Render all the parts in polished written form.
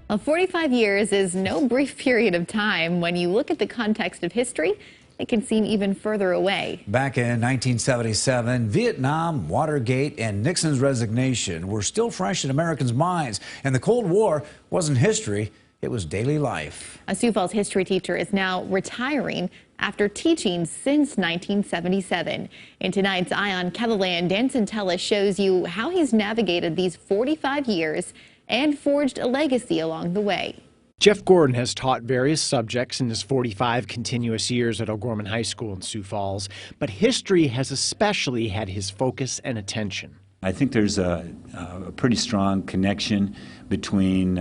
Well, 45 years is no brief period of time. When you look at the context of history, it can seem even further away. Back in 1977, Vietnam, Watergate, and Nixon's resignation were still fresh in Americans' minds. And the Cold War wasn't history, it was daily life. A Sioux Falls history teacher is now retiring after teaching since 1977. In tonight's Eye on KELOLAND, Dan Centella shows you how he's navigated these 45 years and forged a legacy along the way. Jeff Gordon has taught various subjects in his 45 continuous years at O'Gorman High School in Sioux Falls, but history has especially had his focus and attention. I think there's a pretty strong connection between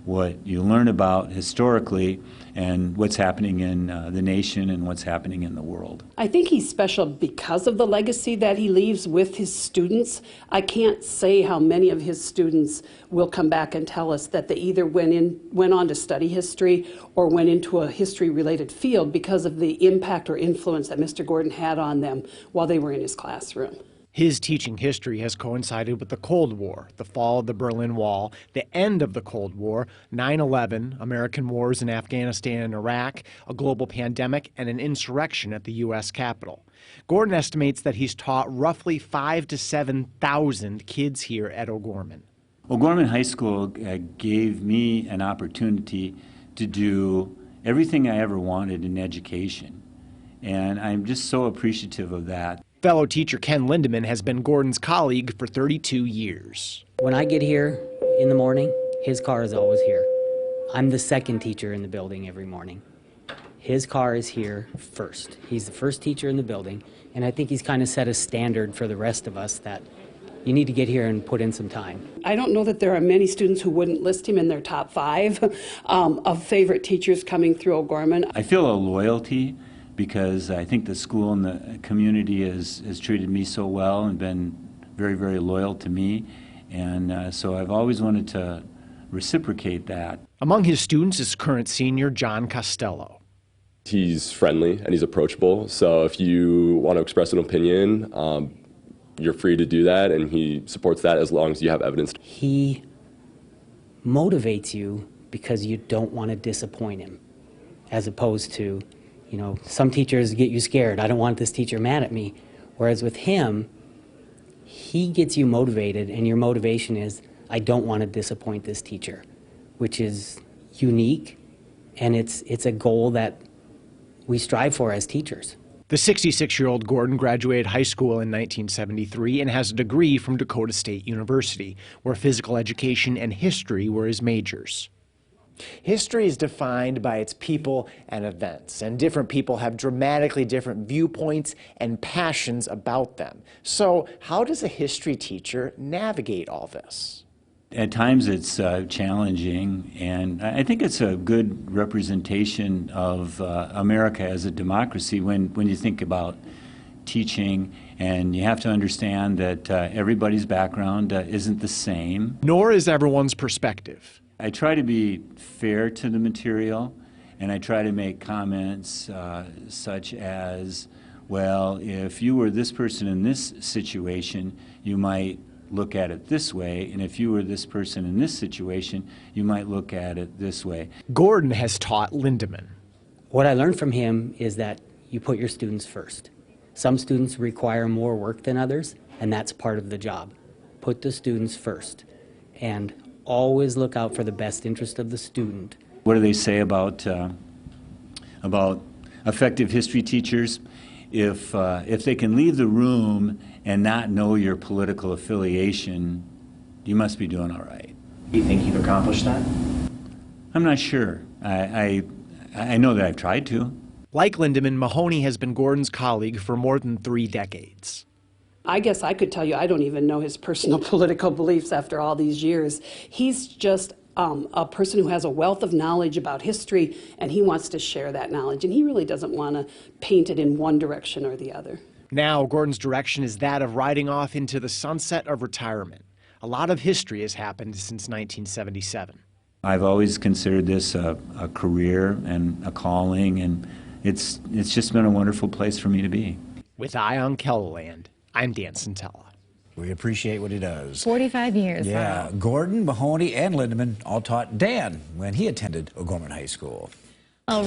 what you learn about historically and what's happening in the nation and what's happening in the world. I think he's special because of the legacy that he leaves with his students. I can't say how many of his students will come back and tell us that they either went on to study history or went into a history-related field because of the impact or influence that Mr. Gordon had on them while they were in his classroom. His teaching history has coincided with the Cold War, the fall of the Berlin Wall, the end of the Cold War, 9/11, American wars in Afghanistan and Iraq, a global pandemic, and an insurrection at the U.S. Capitol. Gordon estimates that he's taught roughly 5,000 to 7,000 kids here at O'Gorman. O'Gorman High School gave me an opportunity to do everything I ever wanted in education, and I'm just so appreciative of that. Fellow teacher Ken Lindeman has been Gordon's colleague for 32 years. When I get here in the morning, his car is always here. I'm the second teacher in the building every morning. His car is here first. He's the first teacher in the building, and I think he's kind of set a standard for the rest of us that you need to get here and put in some time. I don't know that there are many students who wouldn't list him in their top 5 of favorite teachers coming through O'Gorman. I feel a loyalty because I think the school and the community has treated me so well and been very, very loyal to me. And so I've always wanted to reciprocate that. Among his students is current senior John Costello. He's friendly and he's approachable, so if you want to express an opinion, you're free to do that, and he supports that as long as you have evidence. He motivates you because you don't want to disappoint him, as opposed to, you know, some teachers get you scared. I don't want this teacher mad at me. Whereas with him, he gets you motivated, and your motivation is, I don't want to disappoint this teacher, which is unique, and it's a goal that we strive for as teachers. The 66-year-old Gordon graduated high school in 1973 and has a degree from Dakota State University, where physical education and history were his majors. History is defined by its people and events, and different people have dramatically different viewpoints and passions about them. So how does a history teacher navigate all this? At times it's challenging, and I think it's a good representation of America as a democracy when you think about teaching, and you have to understand that everybody's background isn't the same. Nor is everyone's perspective. I try to be fair to the material, and I try to make comments such as, well, if you were this person in this situation, you might look at it this way, and if you were this person in this situation, you might look at it this way. Gordon has taught Lindeman. What I learned from him is that you put your students first. Some students require more work than others, and that's part of the job. Put the students first, and always look out for the best interest of the student. What do they say about effective history teachers? If they can leave the room and not know your political affiliation, you must be doing all right. Do you think you've accomplished that? I'm not sure. I know that I've tried to. Like Lindeman, Mahoney has been Gordon's colleague for more than 3 decades. I guess I could tell you I don't even know his personal political beliefs after all these years. He's just a person who has a wealth of knowledge about history, and he wants to share that knowledge, and he really doesn't want to paint it in one direction or the other. Now, Gordon's direction is that of riding off into the sunset of retirement. A lot of history has happened since 1977. I've always considered this a career and a calling, and it's just been a wonderful place for me to be. With Eye on KELOLAND, I'm Dan Centella. We appreciate what he does. 45 years. Yeah, Wow. Gordon, Mahoney, and Lindemann all taught Dan when he attended O'Gorman High School.